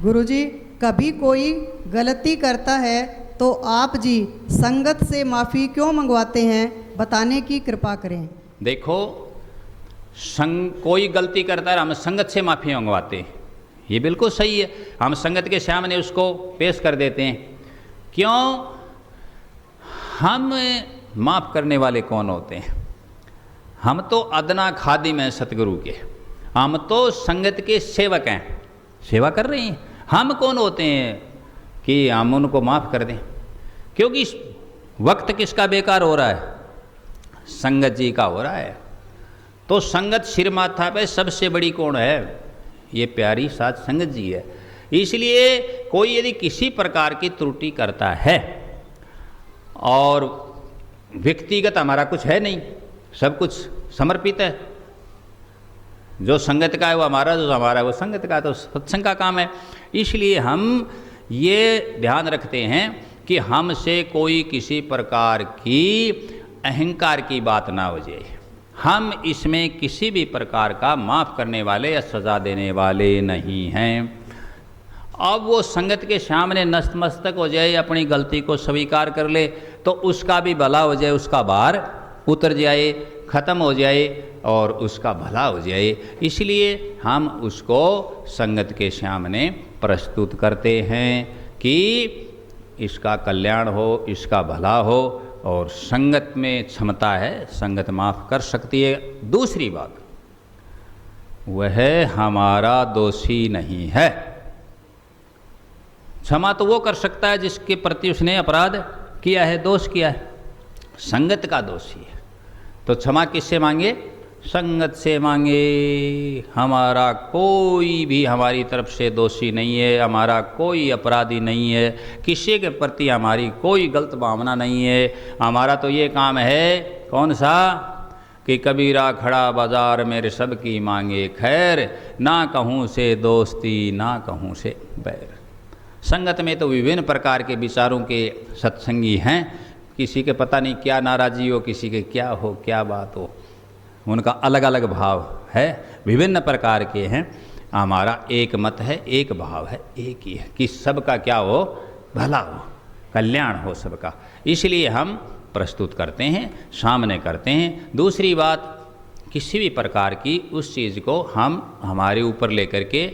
गुरुजी, कभी कोई गलती करता है तो आप जी संगत से माफ़ी क्यों मंगवाते हैं, बताने की कृपा करें। देखो, कोई गलती करता है हम संगत से माफ़ी मंगवाते हैं, ये बिल्कुल सही है। हम संगत के सामने उसको पेश कर देते हैं। क्यों? हम माफ़ करने वाले कौन होते हैं? हम तो अदना खादिम हैं सतगुरु के, हम तो संगत के सेवक हैं, सेवा कर रहे हैं। हम कौन होते हैं कि हम उनको माफ़ कर दें? क्योंकि वक्त किसका बेकार हो रहा है? संगत जी का हो रहा है। तो संगत सिर माथा पे सबसे बड़ी कौन है? ये प्यारी साथ संगत जी है। इसलिए कोई यदि किसी प्रकार की त्रुटि करता है, और व्यक्तिगत हमारा कुछ है नहीं, सब कुछ समर्पित है, जो संगत का है वो हमारा, जो हमारा है वो संगत का, तो सत्संग का काम है। इसलिए हम ये ध्यान रखते हैं कि हमसे कोई किसी प्रकार की अहंकार की बात ना हो जाए। हम इसमें किसी भी प्रकार का माफ़ करने वाले या सज़ा देने वाले नहीं हैं। अब वो संगत के सामने नतमस्तक हो जाए, अपनी गलती को स्वीकार कर ले, तो उसका भी भला हो जाए, उसका भार उतर जाए, ख़त्म हो जाए और उसका भला हो जाए। इसलिए हम उसको संगत के सामने प्रस्तुत करते हैं कि इसका कल्याण हो, इसका भला हो, और संगत में क्षमता है, संगत माफ़ कर सकती है। दूसरी बात, वह हमारा दोषी नहीं है। क्षमा तो वो कर सकता है जिसके प्रति उसने अपराध किया है, दोष किया है। संगत का दोषी है, तो क्षमा किससे मांगे? संगत से मांगे। हमारा कोई भी हमारी तरफ से दोषी नहीं है, हमारा कोई अपराधी नहीं है, किसी के प्रति हमारी कोई गलत भावना नहीं है। हमारा तो ये काम है, कौन सा? कि कबीरा खड़ा बाजार मेरे सब की मांगे खैर, ना कहूँ से दोस्ती ना कहूँ से बैर। संगत में तो विभिन्न प्रकार के विचारों के सत्संगी हैं, किसी के पता नहीं क्या नाराज़ी हो, किसी के क्या हो, क्या बात हो, उनका अलग अलग भाव है, विभिन्न प्रकार के हैं। हमारा एक मत है, एक भाव है, एक ही है कि सबका क्या हो? भला हो, कल्याण हो सबका। इसलिए हम प्रस्तुत करते हैं, सामने करते हैं। दूसरी बात, किसी भी प्रकार की उस चीज़ को हम हमारे ऊपर लेकर के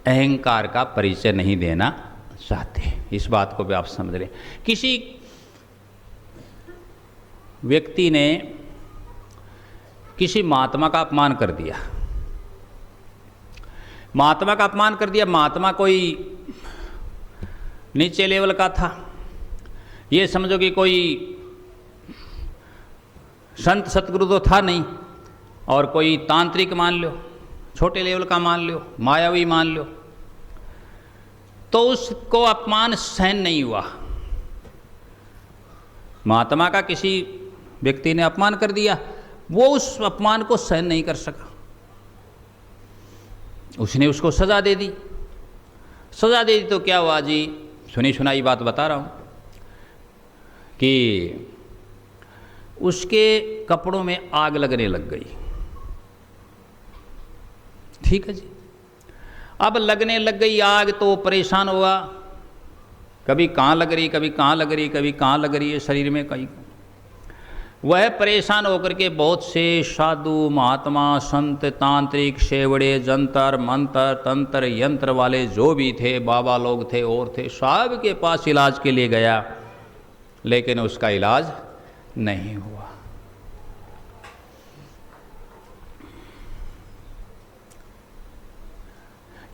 अहंकार का परिचय नहीं देना चाहते। इस बात को भी आप समझ लें। किसी व्यक्ति ने किसी महात्मा का अपमान कर दिया, महात्मा का अपमान कर दिया। महात्मा कोई नीचे लेवल का था, ये समझो कि कोई संत सतगुरु तो था नहीं, और कोई तांत्रिक मान लो, छोटे लेवल का मान लो, मायावी मान लो, तो उसको अपमान सहन नहीं हुआ। महात्मा का किसी व्यक्ति ने अपमान कर दिया, वो उस अपमान को सहन नहीं कर सका, उसने उसको सज़ा दे दी। सज़ा दे दी तो क्या हुआ जी? सुनी सुनाई बात बता रहा हूँ कि उसके कपड़ों में आग लगने लग गई। ठीक है जी। अब लगने लग गई आग तो परेशान हुआ, कभी कहाँ लग रही, कभी कहाँ लग रही, कभी कहाँ लग रही है शरीर में कहीं। वह परेशान होकर के बहुत से साधु महात्मा संत तांत्रिक शेवड़े जंतर मंत्र तंत्र यंत्र वाले जो भी थे, बाबा लोग थे और थे, सब के पास इलाज के लिए गया, लेकिन उसका इलाज नहीं हुआ।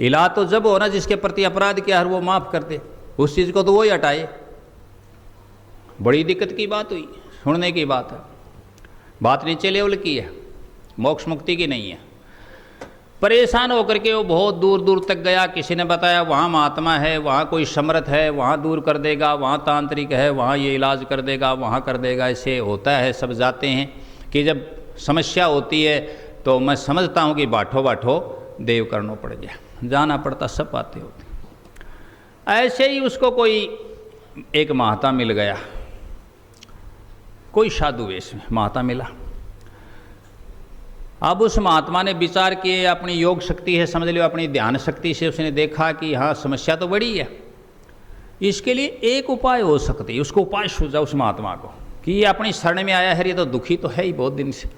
इलाज तो जब हो ना जिसके प्रति अपराध किया है वो माफ़ कर दे, उस चीज़ को तो वो ही हटाए। बड़ी दिक्कत की बात हुई, सुनने की बात है, बात नीचे लेवल की है, मोक्ष मुक्ति की नहीं है। परेशान होकर के वो बहुत दूर दूर तक गया। किसी ने बताया वहाँ महात्मा है, वहाँ कोई समर्थ है, वहाँ दूर कर देगा, वहाँ तांत्रिक है, वहाँ ये इलाज कर देगा, वहाँ कर देगा। ऐसे होता है, सब जाते हैं कि जब समस्या होती है तो मैं समझता हूँ कि बाठो बाठो देव करना पड़ गया, जाना पड़ता, सब बातें होती। ऐसे ही उसको कोई एक महात्मा मिल गया, कोई साधु वेश में महात्मा मिला। अब उस महात्मा ने विचार किए, अपनी योग शक्ति है समझ लो, अपनी ध्यान शक्ति से उसने देखा कि हाँ समस्या तो बड़ी है, इसके लिए एक उपाय हो सकती है। उसको उपाय सूझा उस महात्मा को कि ये अपनी शरण में आया है, ये तो दुखी तो है ही बहुत दिन से,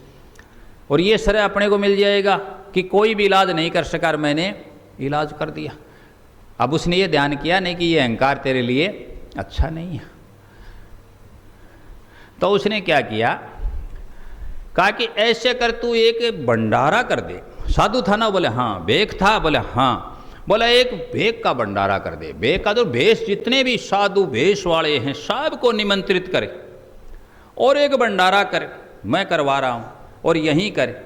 और ये शरण अपने को मिल जाएगा कि कोई भी इलाज नहीं कर सका, मैंने इलाज कर दिया। अब उसने ये ध्यान किया नहीं कि ये अहंकार तेरे लिए अच्छा नहीं है, तो उसने क्या किया, कहा कि ऐसे कर तू एक भंडारा कर दे। साधु था ना, बोले हाँ। भेख था, बोले हाँ। बोला एक भेख का भंडारा कर दे। भेख का तो भेष, जितने भी साधु भेष वाले हैं सबको निमंत्रित करे और एक भंडारा करे, मैं करवा रहा हूँ, और यहीं करे,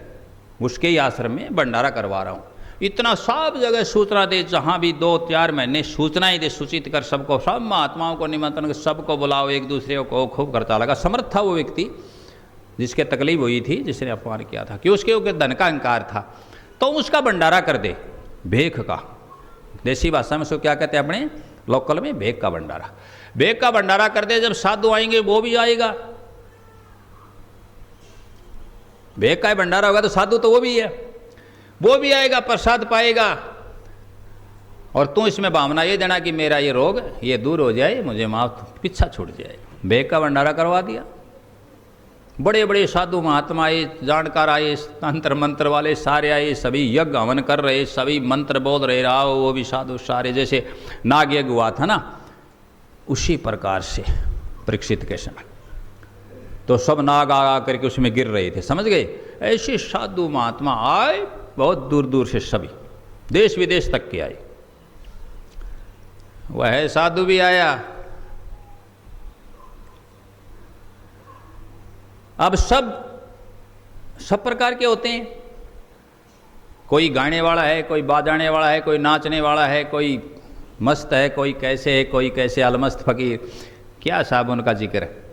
उसके ही आश्रम में भंडारा करवा रहा हूँ। इतना सब जगह सूचना दे, जहाँ भी 2-4 महीने सूचना ही दे, सूचित कर सबको, सब महात्माओं को निमंत्रण कर, सबको बुलाओ, एक दूसरे को खूब करता लगा। समर्थ था वो व्यक्ति जिसके तकलीफ हुई थी, जिसने अपमान किया था, कि उसके ऊपर धन का अहंकार था, तो उसका भंडारा कर दे, भेख का। देसी भाषा में उसको क्या कहते हैं अपने लोकल में, भेख का भंडारा। भेख का भंडारा कर दे, जब साधु आएंगे वो भी आएगा। भेख का भंडारा होगा तो साधु तो वो भी है, वो भी आएगा, प्रसाद पाएगा, और तू इसमें भावना ये देना कि मेरा ये रोग ये दूर हो जाए, मुझे माफ पीछा छूट जाए। भेख का भंडारा करवा दिया। बड़े बड़े साधु महात्मा आए, जानकार आए, तंत्र मंत्र वाले सारे आए, सभी यज्ञ हवन कर रहे, सभी मंत्र बोल रहे, रहा वो भी साधु सारे, जैसे नाग यज्ञ हुआ था ना, उसी प्रकार से परीक्षित के समय तो सब नाग आ करके उसमें गिर रहे थे, समझ गए। ऐसे साधु महात्मा आए, बहुत दूर दूर से, सभी देश विदेश तक के आए। वह साधु भी आया। अब सब प्रकार के होते हैं, कोई गाने वाला है, कोई बजाने वाला है, कोई नाचने वाला है, कोई मस्त है, कोई कैसे है, कोई कैसे, अलमस्त फकीर। क्या साहब उनका जिक्र है,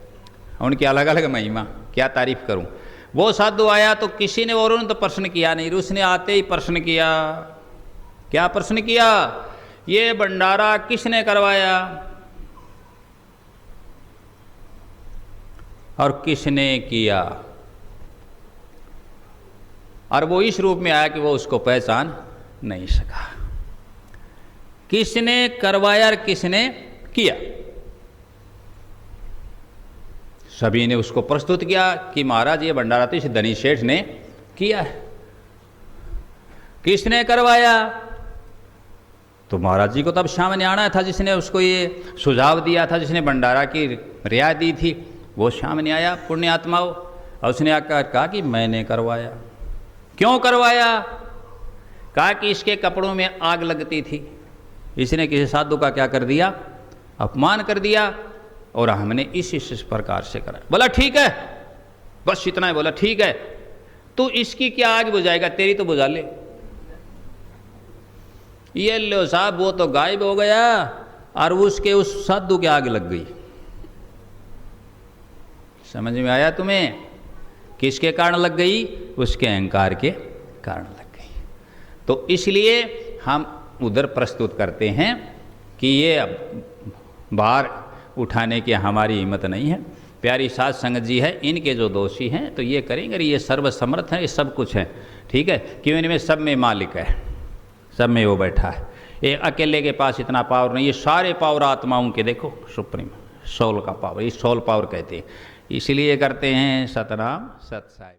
उनकी अलग अलग महिमा, क्या तारीफ करूं। वो साधु आया तो किसी ने, और उन्होंने तो प्रश्न किया नहीं, उसने आते ही प्रश्न किया। क्या प्रश्न किया, ये भंडारा किसने करवाया और किसने किया। और वो इस रूप में आया कि वो उसको पहचान नहीं सका। किसने करवाया और किसने किया। सभी ने उसको प्रस्तुत किया कि महाराज ये भंडारा तो इस धनी सेठ ने किया है। किसने करवाया, तो महाराज जी को तब सामने आना था, जिसने उसको ये सुझाव दिया था, जिसने भंडारा की रियायत दी थी, वो सामने आया पुण्यात्माओं, और उसने आकर कहा कि मैंने करवाया। क्यों करवाया, कहा कि इसके कपड़ों में आग लगती थी, इसने किसी साधु का क्या कर दिया, अपमान कर दिया, और हमने इस प्रकार से करा। बोला ठीक है, बस इतना ही बोला, ठीक है, तू इसकी क्या आग बुझाएगा, तेरी तो बुझा ले। ये लो साहब, वो तो गायब हो गया और उसके उस साधु की आग लग गई। समझ में आया तुम्हें, किसके कारण लग गई, उसके अहंकार के कारण लग गई। तो इसलिए हम उधर प्रस्तुत करते हैं कि ये बाहर उठाने की हमारी हिम्मत नहीं है। प्यारी साध संगत जी है, इनके जो दोषी हैं तो ये करेंगे, ये सर्वसमर्थ हैं, ये सब कुछ है, ठीक है, क्यों इनमें सब में मालिक है, सब में वो बैठा है। एक अकेले के पास इतना पावर नहीं, ये सारे पावर आत्माओं के, देखो सुप्रीम सोल का पावर, ये सोल पावर कहते हैं। इसलिए करते हैं सतनाम सत साहिब।